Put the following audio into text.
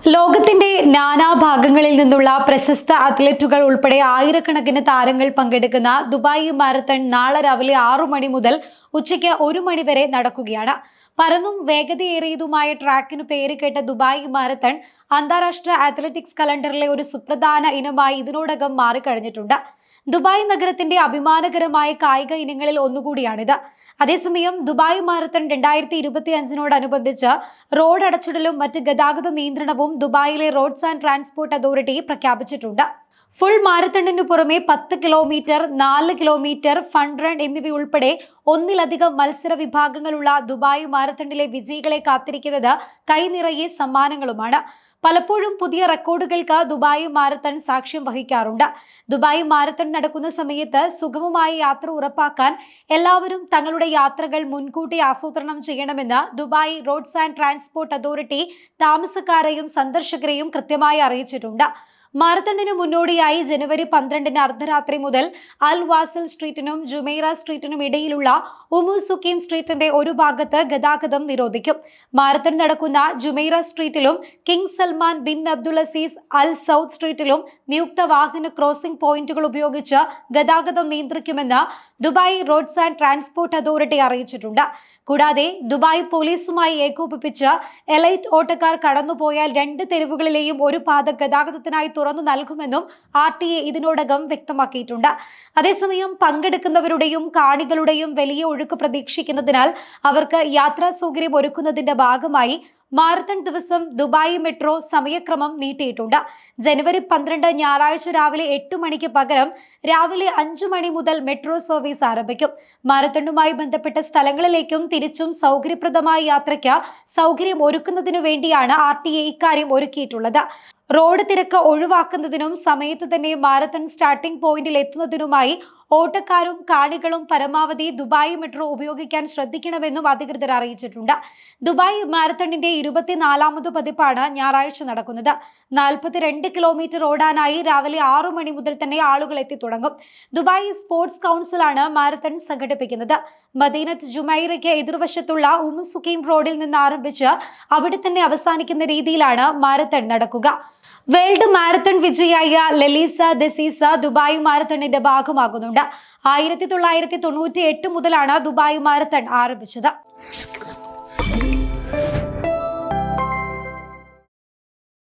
ലോകത്തിന്റെ നാനാഭാഗങ്ങളിൽ നിന്നുള്ള പ്രശസ്ത അത്ലറ്റുകൾ ഉൾപ്പെടെ ആയിരക്കണക്കിന് താരങ്ങൾ പങ്കെടുക്കുന്ന ദുബായ് മാരത്തൺ നാളെ രാവിലെ 6 മണി മുതൽ ഉച്ചയ്ക്ക് 1 മണി വരെ നടക്കുകയാണ്. പരന്നും വേഗതയേറിയതുമായ ട്രാക്കിനു പേരുകേട്ട ദുബായ് മാരത്തൺ അന്താരാഷ്ട്ര അത്ലറ്റിക്സ് കലണ്ടറിലെ ഒരു സുപ്രധാന ഇനമായി ഇതിനോടകം മാറിക്കഴിഞ്ഞിട്ടുണ്ട്. ദുബായ് നഗരത്തിന്റെ അഭിമാനകരമായ കായിക ഇനങ്ങളിൽ ഒന്നുകൂടിയാണിത്. അതേസമയം ദുബായ് മാരത്തൺ 2025-നോടനുബന്ധിച്ച് റോഡ് അടച്ചിടലും മറ്റ് ഗതാഗത നിയന്ത്രണവും ദുബായിലെ റോഡ്സ് ആൻഡ് ട്രാൻസ്പോർട്ട് അതോറിറ്റി പ്രഖ്യാപിച്ചിട്ടുണ്ട്. ഫുൾ മാരത്തണിനു പുറമെ 10 കിലോമീറ്റർ, 4 കിലോമീറ്റർ, ഫൺ റൺ എന്നിവയുൾപ്പെടെ ഒന്നിലധികം മത്സര വിഭാഗങ്ങളുള്ള ദുബായ് മാരത്തണിലെ വിജയികളെ കാത്തിരിക്കുന്നത് കൈനിറയെ സമ്മാനങ്ങളുമാണ്. പലപ്പോഴും പുതിയ റെക്കോർഡുകൾക്ക് ദുബായ് മാരത്തൺ സാക്ഷ്യം വഹിക്കാറുണ്ട്. ദുബായ് മാരത്തൺ നടക്കുന്ന സമയത്ത് സുഗമമായ യാത്ര ഉറപ്പാക്കാൻ എല്ലാവരും തങ്ങളുടെ യാത്രകൾ മുൻകൂട്ടി ആസൂത്രണം ചെയ്യണമെന്ന് Dubai roads and transport authority താമസക്കാരെയും സന്ദർശകരെയും കൃത്യമായി അറിയിച്ചിട്ടുണ്ട്. മാരത്തണിന് മുന്നോടിയായി ജനുവരി 12-ന് അർദ്ധരാത്രി മുതൽ അൽ വാസൽ സ്ട്രീറ്റിനും ജുമൈറ സ്ട്രീറ്റിനും ഇടയിലുള്ള ഉമുസുക്കീം സ്ട്രീറ്റിന്റെ ഒരു ഭാഗത്ത് ഗതാഗതം നിരോധിക്കും. മാരത്തൺ നടക്കുന്ന ജുമൈറ സ്ട്രീറ്റിലും king Salman bin Abdul Aziz Al Saud സ്ട്രീറ്റിലും നിയുക്ത വാഹന ക്രോസിംഗ് പോയിന്റുകൾ ഉപയോഗിച്ച് ഗതാഗതം നിയന്ത്രിക്കുമെന്ന് Dubai roads and transport authority അറിയിച്ചിട്ടുണ്ട്. കൂടാതെ ദുബായ് പോലീസുമായി ഏകോപിപ്പിച്ച് എലൈറ്റ് ഓട്ടക്കാർ കടന്നുപോയാൽ 2 തെരുവുകളിലെയും ഒരു പാത ഗതാഗതത്തിനായി തുറന്നു നൽകുമെന്നും RTA ഇതിനോടകം വ്യക്തമാക്കിയിട്ടുണ്ട്. അതേസമയം പങ്കെടുക്കുന്നവരുടെയും കാണികളുടെയും വലിയ ഒഴുക്ക് പ്രതീക്ഷിക്കുന്നതിനാൽ അവർക്ക് യാത്രാ സൗകര്യം ഒരുക്കുന്നതിന്റെ ഭാഗമായി മാരത്തൺ ദിവസം ദുബായ് മെട്രോ സമയക്രമം നീട്ടിയിട്ടുണ്ട്. ജനുവരി 12 ഞായറാഴ്ച രാവിലെ 8 മണിക്ക് പകരം രാവിലെ 5 മണി മുതൽ മെട്രോ സർവീസ് ആരംഭിക്കും. മാരത്തണുമായി ബന്ധപ്പെട്ട സ്ഥലങ്ങളിലേക്കും തിരിച്ചും സൗകര്യപ്രദമായ യാത്രയ്ക്ക് സൗകര്യം ഒരുക്കുന്നതിനു വേണ്ടിയാണ് RTA ഇക്കാര്യം ഒരുക്കിയിട്ടുള്ളത്. റോഡ് തിരക്ക് ഒഴിവാക്കുന്നതിനും സമയത്ത് തന്നെ മാരത്തൺ സ്റ്റാർട്ടിംഗ് പോയിന്റിൽ എത്തുന്നതിനുമായി ഓട്ടക്കാരും കാണികളും പരമാവധി ദുബായ് മെട്രോ ഉപയോഗിക്കാൻ ശ്രദ്ധിക്കണമെന്നും അധികൃതർ അറിയിച്ചിട്ടുണ്ട്. ദുബായ് മാരത്തണിന്റെ 24ാമത് പതിപ്പാണ് ഞായറാഴ്ച നടക്കുന്നത്. 42 കിലോമീറ്റർ ഓടാനായി രാവിലെ 6 മണി മുതൽ തന്നെ ആളുകൾ എത്തിത്തുടങ്ങും. ദുബായ് സ്പോർട്സ് കൗൺസിലാണ് മാരത്തൺ സംഘടിപ്പിക്കുന്നത്. മദീനത്ത് ജുമൈറയ്ക്ക് എതിർവശത്തുള്ള ഉമുസുക്കീം റോഡിൽ നിന്ന് ആരംഭിച്ച് അവിടെ തന്നെ അവസാനിക്കുന്ന രീതിയിലാണ് മാരത്തൺ നടക്കുക. വേൾഡ് മാരത്തൺ വിജയിയായ ലെലീസ ദെസീസ ദുബായ് മാരത്തണിന്റെ ഭാഗമാകുന്നുണ്ട്. 1998 മുതലാണ് ദുബായ് മാരത്തൺ ആരംഭിച്ചത്.